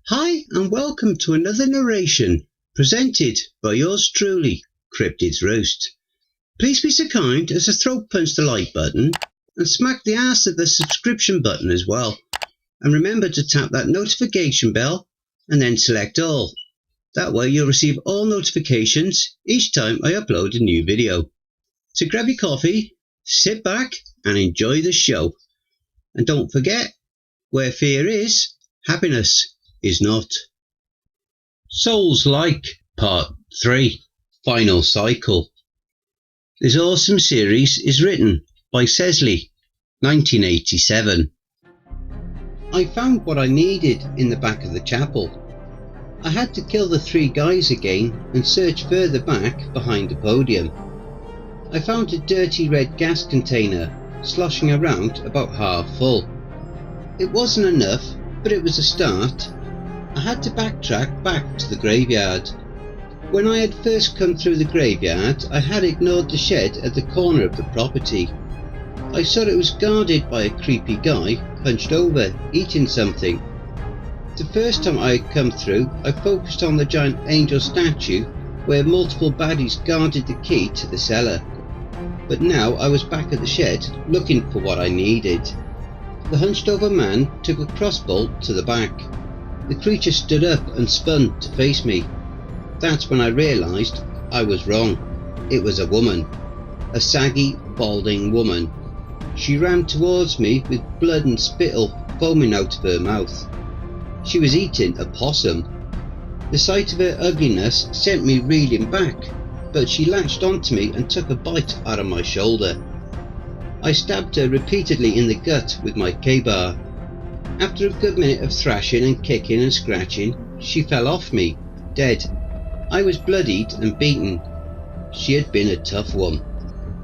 Hi and welcome to another narration presented by yours truly, Cryptids Roost. Please be so kind as to throat punch the like button and smack the ass of the subscription button as well. And remember to tap that notification bell and then select all. That way you'll receive all notifications each time I upload a new video. So grab your coffee, sit back and enjoy the show. And don't forget, where fear is, happiness is not. Souls Like Part 3, Final Cycle. This awesome series is written by Cesly1987. I found what I needed in the back of the chapel. I had to kill the 3 guys again and search further back behind the podium. I found a dirty red gas container sloshing around about half full. It wasn't enough, but it was a start. I had to backtrack back to the graveyard. When I had first come through the graveyard, I had ignored the shed at the corner of the property. I saw it was guarded by a creepy guy hunched over, eating something. The first time I had come through, I focused on the giant angel statue where multiple baddies guarded the key to the cellar. But now I was back at the shed looking for what I needed. The hunched over man took a crossbow to the back. The creature stood up and spun to face me. That's when I realised I was wrong. It was a woman. A saggy, balding woman. She ran towards me with blood and spittle foaming out of her mouth. She was eating a possum. The sight of her ugliness sent me reeling back, but she latched onto me and took a bite out of my shoulder. I stabbed her repeatedly in the gut with my K-bar. After a good minute of thrashing and kicking and scratching, she fell off me, dead. I was bloodied and beaten. She had been a tough one.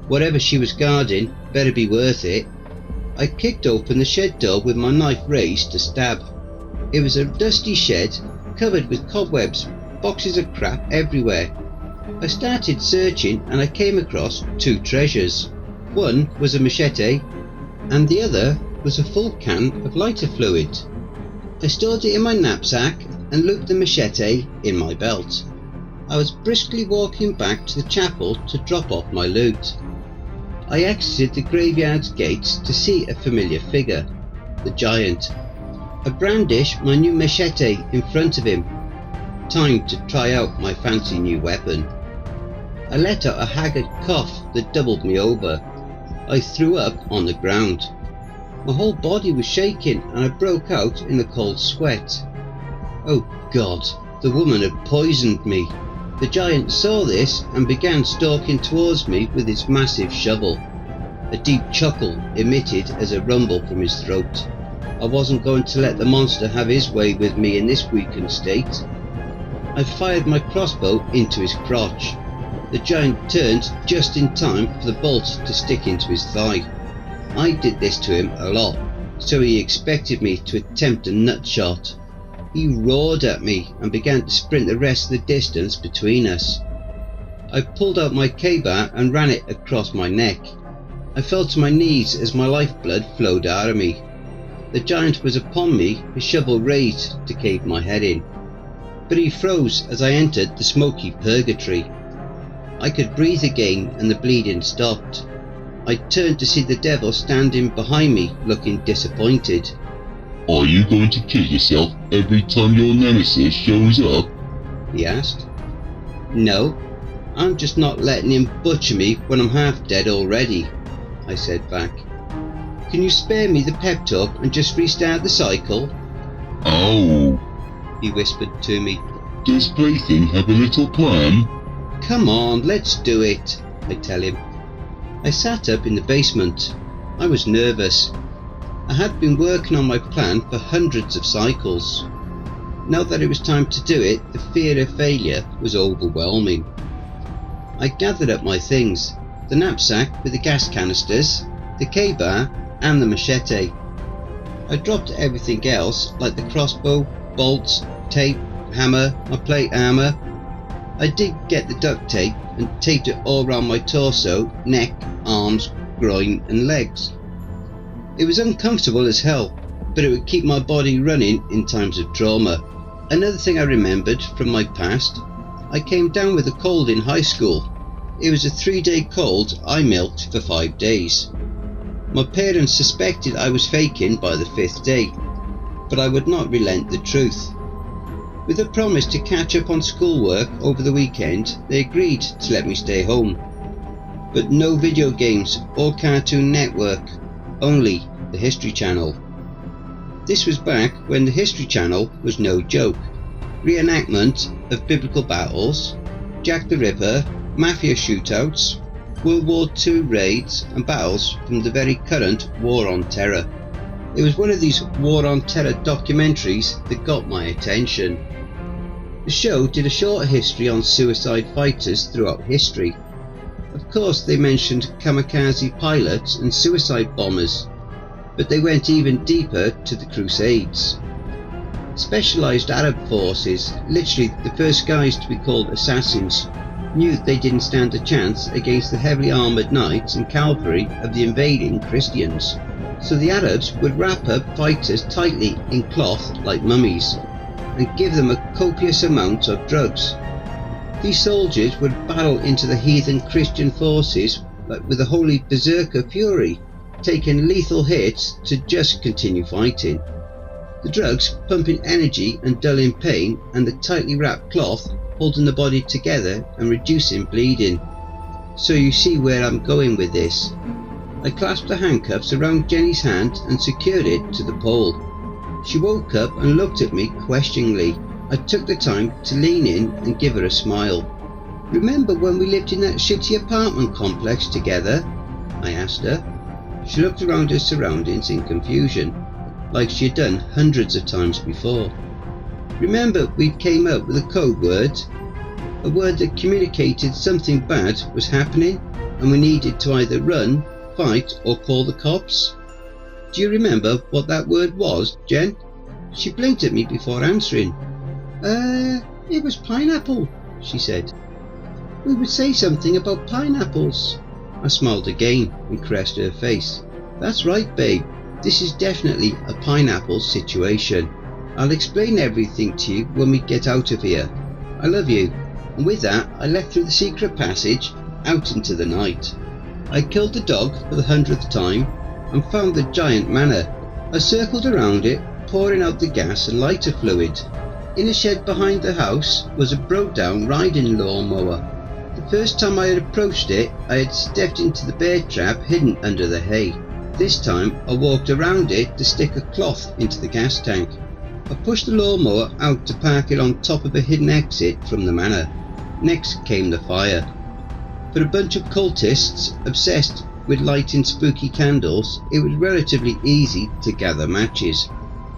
Whatever she was guarding better be worth it. I kicked open the shed door with my knife raised to stab. It was a dusty shed covered with cobwebs, boxes of crap everywhere. I started searching and I came across 2 treasures. One was a machete and the other was a full can of lighter fluid. I stored it in my knapsack and looped the machete in my belt. I was briskly walking back to the chapel to drop off my loot. I exited the graveyard's gates to see a familiar figure, the giant. I brandished my new machete in front of him. Time to try out my fancy new weapon. I let out a haggard cough that doubled me over. I threw up on the ground. My whole body was shaking and I broke out in a cold sweat. Oh God, the woman had poisoned me. The giant saw this and began stalking towards me with his massive shovel. A deep chuckle emitted as a rumble from his throat. I wasn't going to let the monster have his way with me in this weakened state. I fired my crossbow into his crotch. The giant turned just in time for the bolt to stick into his thigh. I did this to him a lot, so he expected me to attempt a nut shot. He roared at me and began to sprint the rest of the distance between us. I pulled out my K-bar and ran it across my neck. I fell to my knees as my lifeblood flowed out of me. The giant was upon me, his shovel raised to cave my head in. But he froze as I entered the smoky purgatory. I could breathe again and the bleeding stopped. I turned to see the devil standing behind me, looking disappointed. Are you going to kill yourself every time your nemesis shows up? He asked. No, I'm just not letting him butcher me when I'm half dead already, I said back. Can you spare me the pep talk and just restart the cycle? Oh, he whispered to me. Does Plaything have a little plan? Come on, let's do it, I tell him. I sat up in the basement. I was nervous. I had been working on my plan for hundreds of cycles. Now that it was time to do it, the fear of failure was overwhelming. I gathered up my things, the knapsack with the gas canisters, the K-bar and the machete. I dropped everything else like the crossbow, bolts, tape, hammer, my plate armour. I did get the duct tape and taped it all around my torso, neck, arms, groin and legs. It was uncomfortable as hell, but it would keep my body running in times of trauma. Another thing I remembered from my past, I came down with a cold in high school. It was a 3-day cold I milked for 5 days. My parents suspected I was faking by the 5th day, but I would not relent the truth. With a promise to catch up on schoolwork over the weekend, they agreed to let me stay home. But no video games or Cartoon Network, only the History Channel. This was back when the History Channel was no joke. Reenactment of biblical battles, Jack the Ripper, mafia shootouts, World War II raids and battles from the very current War on Terror. It was one of these War on Terror documentaries that got my attention. The show did a short history on suicide fighters throughout history. Of course they mentioned kamikaze pilots and suicide bombers, but they went even deeper to the Crusades. Specialised Arab forces, literally the first guys to be called assassins, knew they didn't stand a chance against the heavily armoured knights and cavalry of the invading Christians. So the Arabs would wrap up fighters tightly in cloth like mummies and give them a copious amount of drugs. These soldiers would battle into the heathen Christian forces with a holy berserker fury, taking lethal hits to just continue fighting. The drugs pumping energy and dulling pain, and the tightly wrapped cloth holding the body together and reducing bleeding. So you see where I'm going with this. I clasped the handcuffs around Jenny's hand and secured it to the pole. She woke up and looked at me questioningly. I took the time to lean in and give her a smile. "Remember when we lived in that shitty apartment complex together?" I asked her. She looked around her surroundings in confusion, like she had done hundreds of times before. "Remember we came up with a code word? A word that communicated something bad was happening and we needed to either run, fight or call the cops? Do you remember what that word was, Jen?" She blinked at me before answering. It was pineapple," she said. "We would say something about pineapples." I smiled again and caressed her face. "That's right, babe. This is definitely a pineapple situation. I'll explain everything to you when we get out of here. I love you." And with that, I left through the secret passage out into the night. I killed the dog for the 100th time and found the giant manor. I circled around it, pouring out the gas and lighter fluid. In a shed behind the house was a broke-down riding lawnmower. The first time I had approached it, I had stepped into the bear trap hidden under the hay. This time I walked around it to stick a cloth into the gas tank. I pushed the lawnmower out to park it on top of a hidden exit from the manor. Next came the fire. For a bunch of cultists obsessed with lighting spooky candles, it was relatively easy to gather matches.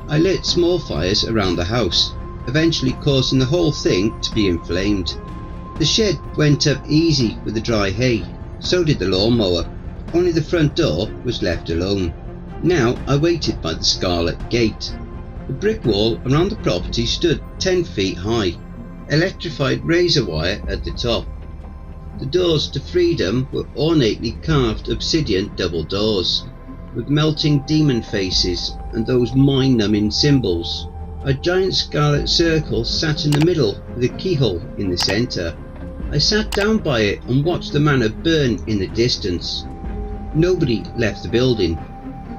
I lit small fires around the house, eventually causing the whole thing to be inflamed. The shed went up easy with the dry hay, so did the lawnmower. Only the front door was left alone. Now I waited by the Scarlet Gate. The brick wall around the property stood 10 feet high, electrified razor wire at the top. The doors to freedom were ornately carved obsidian double doors, with melting demon faces and those mind-numbing symbols. A giant scarlet circle sat in the middle with a keyhole in the centre. I sat down by it and watched the manor burn in the distance. Nobody left the building.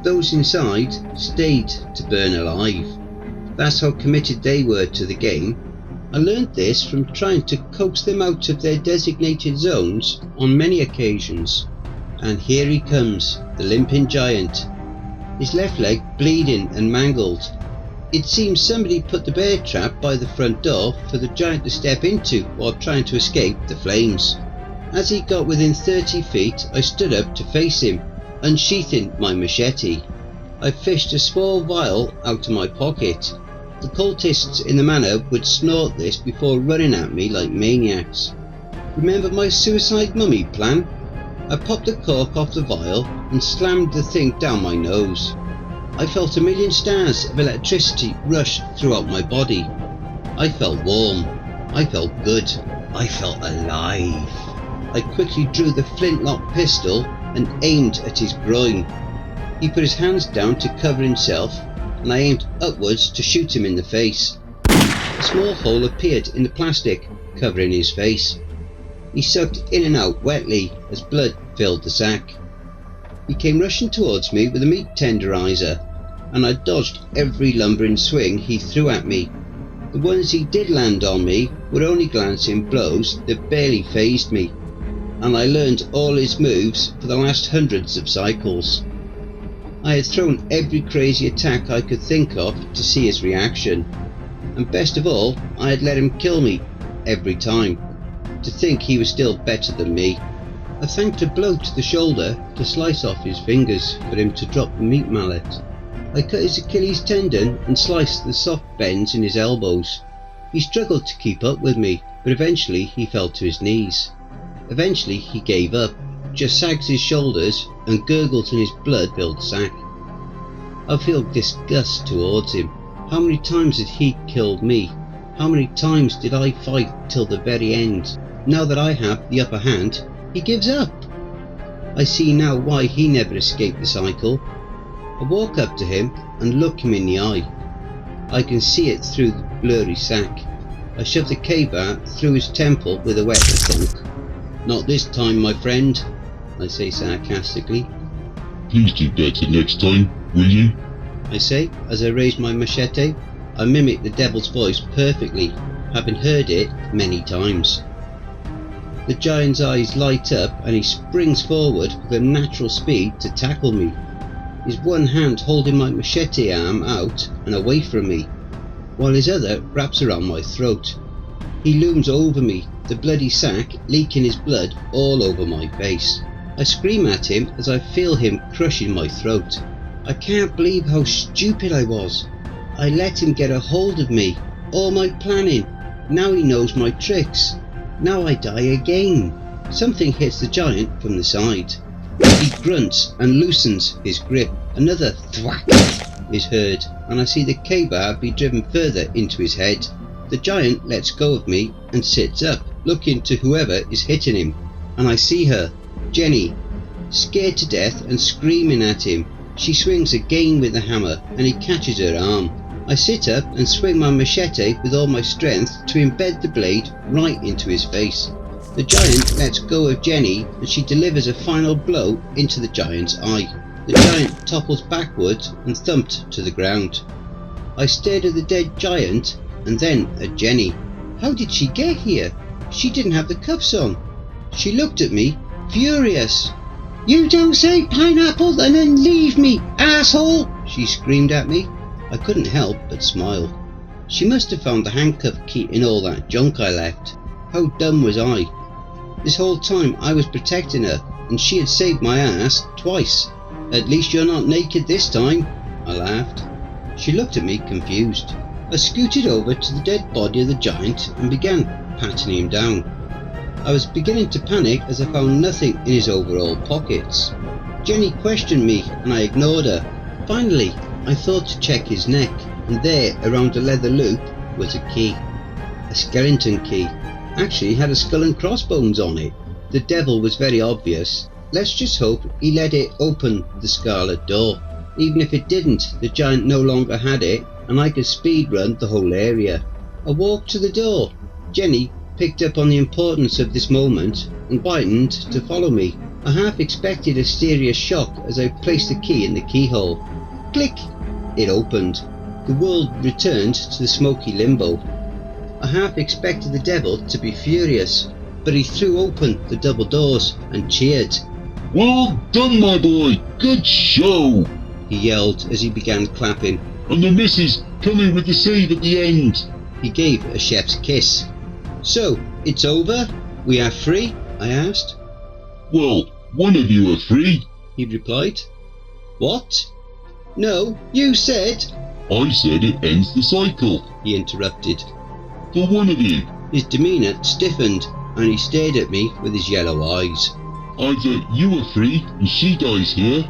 Those inside stayed to burn alive. That's how committed they were to the game. I learned this from trying to coax them out of their designated zones on many occasions. And here he comes, the limping giant, his left leg bleeding and mangled. It seems somebody put the bear trap by the front door for the giant to step into while trying to escape the flames. As he got within 30 feet, I stood up to face him, unsheathing my machete. I fished a small vial out of my pocket. The cultists in the manor would snort this before running at me like maniacs. Remember my suicide mummy plan? I popped the cork off the vial and slammed the thing down my nose. I felt a million stars of electricity rush throughout my body. I felt warm. I felt good. I felt alive. I quickly drew the flintlock pistol and aimed at his groin. He put his hands down to cover himself, and I aimed upwards to shoot him in the face. A small hole appeared in the plastic, covering his face. He sucked in and out wetly as blood filled the sack. He came rushing towards me with a meat tenderizer, and I dodged every lumbering swing he threw at me. The ones he did land on me were only glancing blows that barely fazed me, and I learned all his moves for the last hundreds of cycles. I had thrown every crazy attack I could think of to see his reaction, and best of all, I had let him kill me every time. To think he was still better than me. I thanked a blow to the shoulder to slice off his fingers for him to drop the meat mallet. I cut his Achilles tendon and sliced the soft bends in his elbows. He struggled to keep up with me, but eventually he fell to his knees. Eventually he gave up, just sagged his shoulders and gurgled in his blood-filled sack. I feel disgust towards him. How many times had he killed me? How many times did I fight till the very end? Now that I have the upper hand, he gives up. I see now why he never escaped the cycle. I walk up to him and look him in the eye. I can see it through the blurry sack. I shove the K-bar through his temple with a wet thunk. Not this time, my friend, I say sarcastically. Please do better next time, will you? I say as I raise my machete. I mimic the devil's voice perfectly, having heard it many times. The giant's eyes light up and he springs forward with unnatural speed to tackle me, his one hand holding my machete arm out and away from me, while his other wraps around my throat. He looms over me, the bloody sack leaking his blood all over my face. I scream at him as I feel him crushing my throat. I can't believe how stupid I was. I let him get a hold of me. All my planning. Now he knows my tricks. Now I die again. Something hits the giant from the side. He grunts and loosens his grip. Another thwack is heard, and I see the K-bar be driven further into his head. The giant lets go of me and sits up, looking to whoever is hitting him. And I see her, Jenny, scared to death and screaming at him. She swings again with the hammer and he catches her arm. I sit up and swing my machete with all my strength to embed the blade right into his face. The giant lets go of Jenny and she delivers a final blow into the giant's eye. The giant topples backwards and thumped to the ground. I stared at the dead giant and then at Jenny. How did she get here? She didn't have the cuffs on. She looked at me, furious. "You don't say pineapple and then leave me, asshole!" she screamed at me. I couldn't help but smile. She must have found the handcuff key in all that junk I left. How dumb was I? This whole time I was protecting her and she had saved my ass twice. "At least you're not naked this time," I laughed. She looked at me confused. I scooted over to the dead body of the giant and began patting him down. I was beginning to panic as I found nothing in his overall pockets. Jenny questioned me and I ignored her. Finally, I thought to check his neck, and there, around a leather loop, was a key. A skeleton key. Actually, it had a skull and crossbones on it. The devil was very obvious. Let's just hope he let it open the scarlet door. Even if it didn't, the giant no longer had it, and I could speed run the whole area. I walked to the door. Jenny picked up on the importance of this moment and brightened to follow me. I half expected a serious shock as I placed the key in the keyhole. Click! It opened. The world returned to the smoky limbo. I half expected the devil to be furious, but he threw open the double doors and cheered. "Well done, my boy! Good show!" he yelled as he began clapping. "And the missus coming with the save at the end." He gave a chef's kiss. "So, it's over? We are free?" I asked. "Well, one of you are free," he replied. "What? No, you said..." "I said it ends the cycle," he interrupted. "For one of you." His demeanour stiffened and he stared at me with his yellow eyes. "Either you are free and she dies here,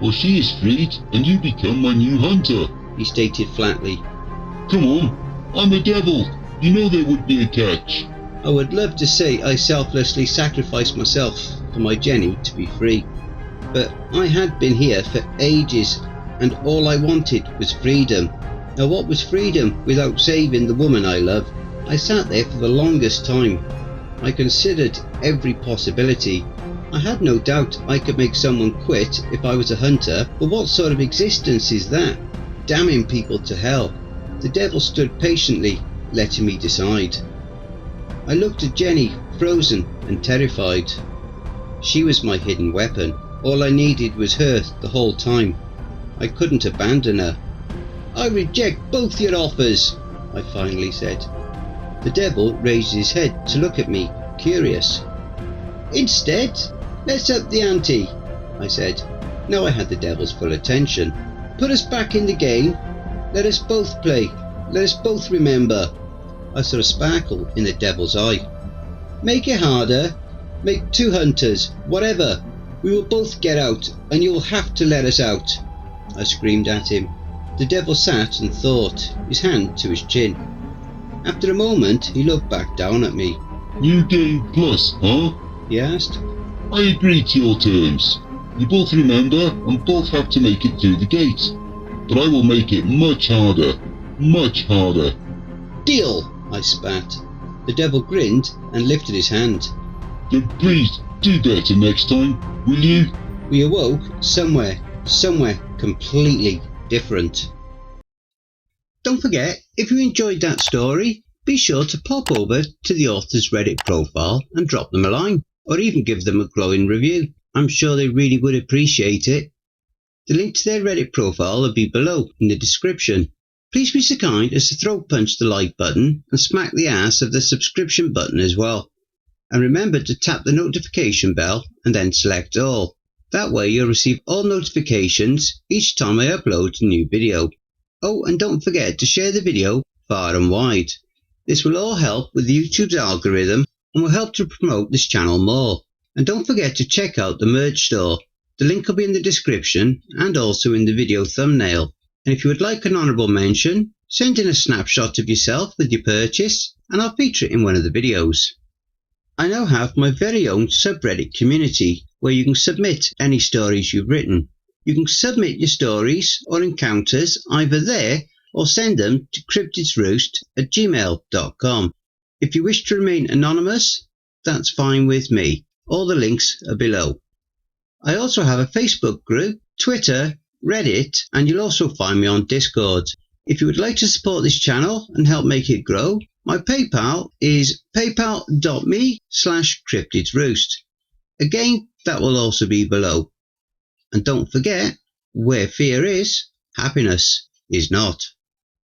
or she is freed and you become my new hunter," he stated flatly. "Come on, I'm the devil. You know there would be a catch." I would love to say I selflessly sacrificed myself for my Jenny to be free, but I had been here for ages and all I wanted was freedom. Now what was freedom without saving the woman I love? I sat there for the longest time. I considered every possibility. I had no doubt I could make someone quit if I was a hunter, but what sort of existence is that? Damning people to hell. The devil stood patiently, letting me decide. I looked at Jenny, frozen and terrified. She was my hidden weapon. All I needed was her the whole time. I couldn't abandon her. I reject both your offers, I finally said. The devil raised his head to look at me, curious. Instead, let's up the ante, I said. Now I had the devil's full attention. Put us back in the game. Let us both play. Let us both remember. I saw a sparkle in the devil's eye. Make it harder. Make 2 hunters. Whatever. We will both get out, and you will have to let us out. I screamed at him. The devil sat and thought, his hand to his chin. After a moment, he looked back down at me. New game plus, huh? He asked. I agree to your terms. You both remember and both have to make it through the gate. But I will make it much harder. Much harder. Deal, I spat. The devil grinned and lifted his hand. Then please do better next time, will you? We awoke somewhere completely different. Don't forget, if you enjoyed that story, be sure to pop over to the author's Reddit profile and drop them a line, or even give them a glowing review. I'm sure they really would appreciate it. The link to their Reddit profile will be below in the description. Please be so kind as to throat punch the like button and smack the ass of the subscription button as well. And remember to tap the notification bell and then select all. That way you'll receive all notifications each time I upload a new video. Oh, and don't forget to share the video far and wide. This will all help with YouTube's algorithm and will help to promote this channel more. And don't forget to check out the merch store. The link will be in the description and also in the video thumbnail. And if you would like an honourable mention, send in a snapshot of yourself with your purchase and I'll feature it in one of the videos. I now have my very own subreddit community where you can submit any stories you've written. You can submit your stories or encounters either there or send them to cryptidsroost@gmail.com. If you wish to remain anonymous, that's fine with me. All the links are below. I also have a Facebook group, Twitter, Reddit, and you'll also find me on Discord. If you would like to support this channel and help make it grow, my PayPal is paypal.me/cryptidsroost. Again, that will also be below. And don't forget, where fear is, happiness is not.